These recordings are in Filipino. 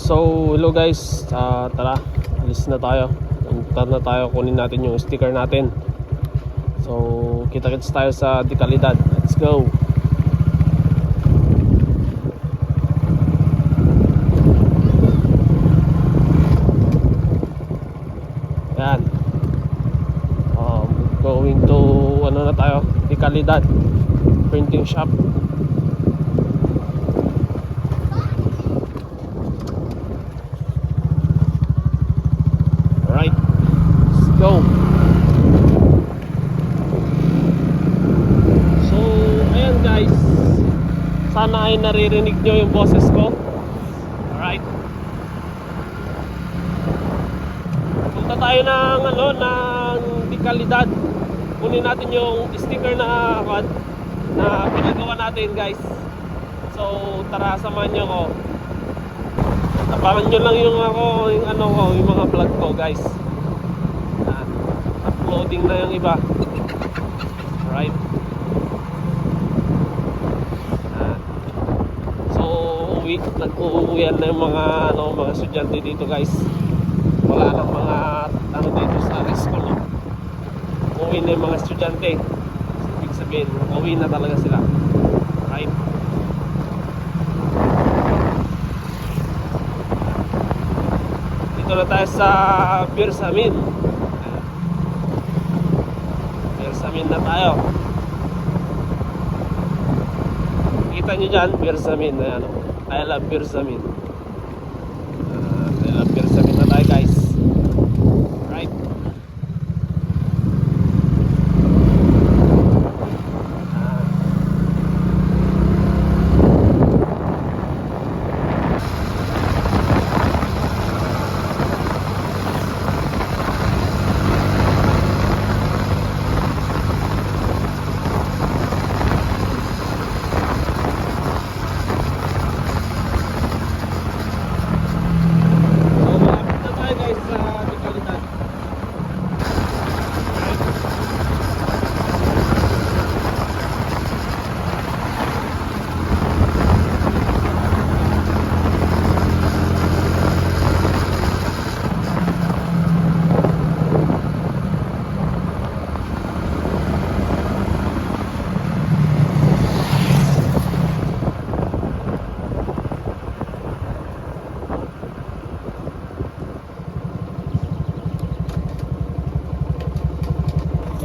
So hello guys, tara, alis na tayo. Punta na tayo, kunin natin yung sticker natin. So kita-kits tayo sa Dekalidad. Let's go. Yan. Going to ano na tayo, Dekalidad printing shop. Go. So, ayan guys. Sana ay naririnig nyo yung boses ko. Alright. Punta tayo ng ng Dekalidad. Kunin natin yung sticker na pinagawa natin guys. So, tara, samahan nyo ko. Tapangan nyo lang yung yung mga vlog ko guys. Uploading na yung iba. Alright. So nag-uuwian na yung mga estudyante dito guys. Wala nang mga dito sa school. Uuwi na yung mga estudyante. Ibig sabihin, uuwi na talaga sila. Right. Dito na tayo sa Birsamin. Birsamin na tayo. Kita nyo dyan, Birsamin. Ayan, I love Birsamin. I love Birsamin na tayo guys. Right.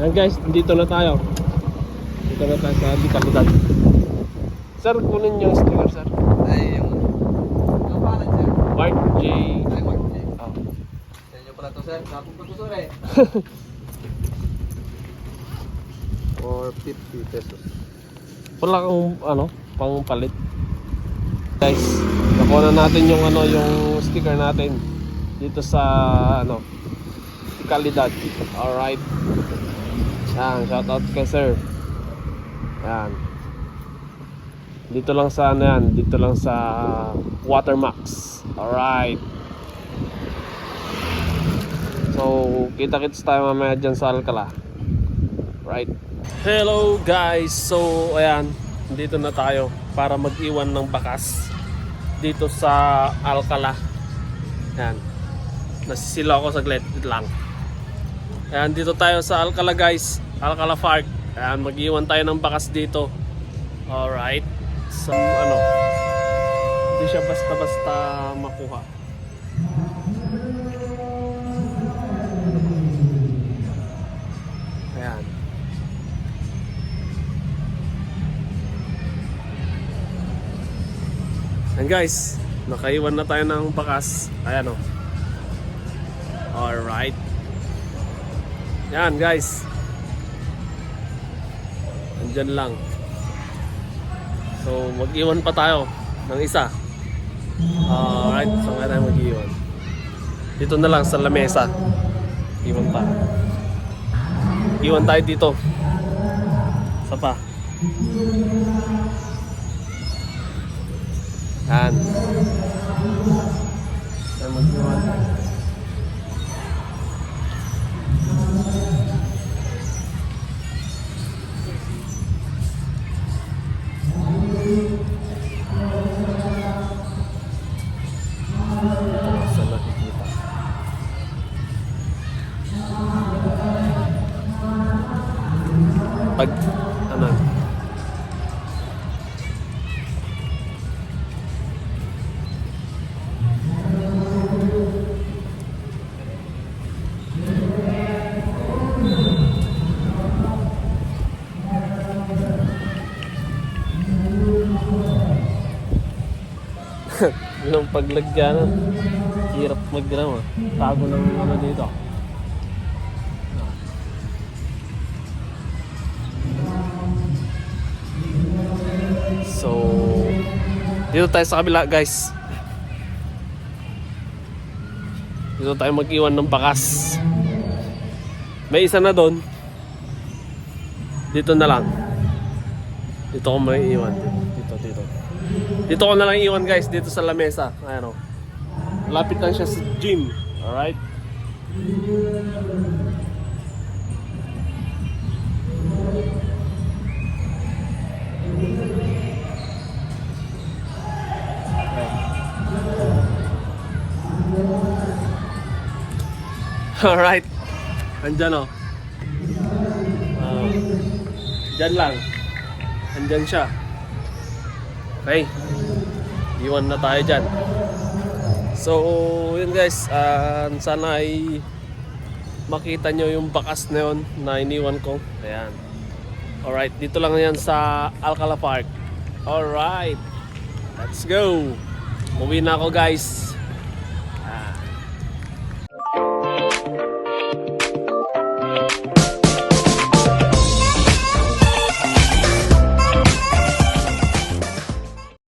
Yan guys, dito na tayo. Dito na tayo sa Dekalidad. Sir, kunin yung sticker sir. Ay, yung pangalan sir? Mark J. Ay, Mark J. Oh. Sa inyo pala to sir, kapong pa to sir eh. For 50 pesos. Wala kang pang palit. Guys, nakuha na natin yung yung sticker natin dito sa Dekalidad. Alright. Yan, shoutout kay sir. Yan. Dito lang sa dito lang sa Watermax. Alright. So, kita-kits tayo mamaya dyan sa Alcala. Right. Hello guys. So, ayan, dito na tayo para mag-iwan ng bakas dito sa Alcala. Yan. Nasisila ako saglit lang. Ayan, dito tayo sa Alcala guys, Alcala Park. Ayan, mag-iwan tayo ng bakas dito. Alright. So, hindi siya basta-basta makuha. Ayan. Ayan guys, nakaiwan na tayo ng bakas. Ayan Alright. Yan guys. Andyan lang. So mag-iwan pa tayo ng isa. Alright, so nga tayo mag-iwan. Dito na lang sa lamesa. Iwan pa. Iwan tayo dito. Isa pa. Yan. Yan mag-iwan. Dito lang sa nakikita. Pag, ano, yung paglagyanan, hirap mag-gram ah. Tago ng ano dito. So, dito tayo sa kabila guys. Dito tayo mag-iwan ng bakas. May isa na doon. Dito na lang. Dito ko may iwan. Dito. Dito ko na lang iwan guys, dito sa lamesa. Ayan o. Lapit lang siya sa gym. Alright? Alright. Andyan o. Dyan lang. Andyan siya. Okay. Iwan na tayo dyan. So, yun guys. Sana ay makita nyo yung bakas na yun na iniwan ko. Ayan. Alright. Dito lang yan sa Alcala Park. Alright. Let's go. Uwi na ako guys.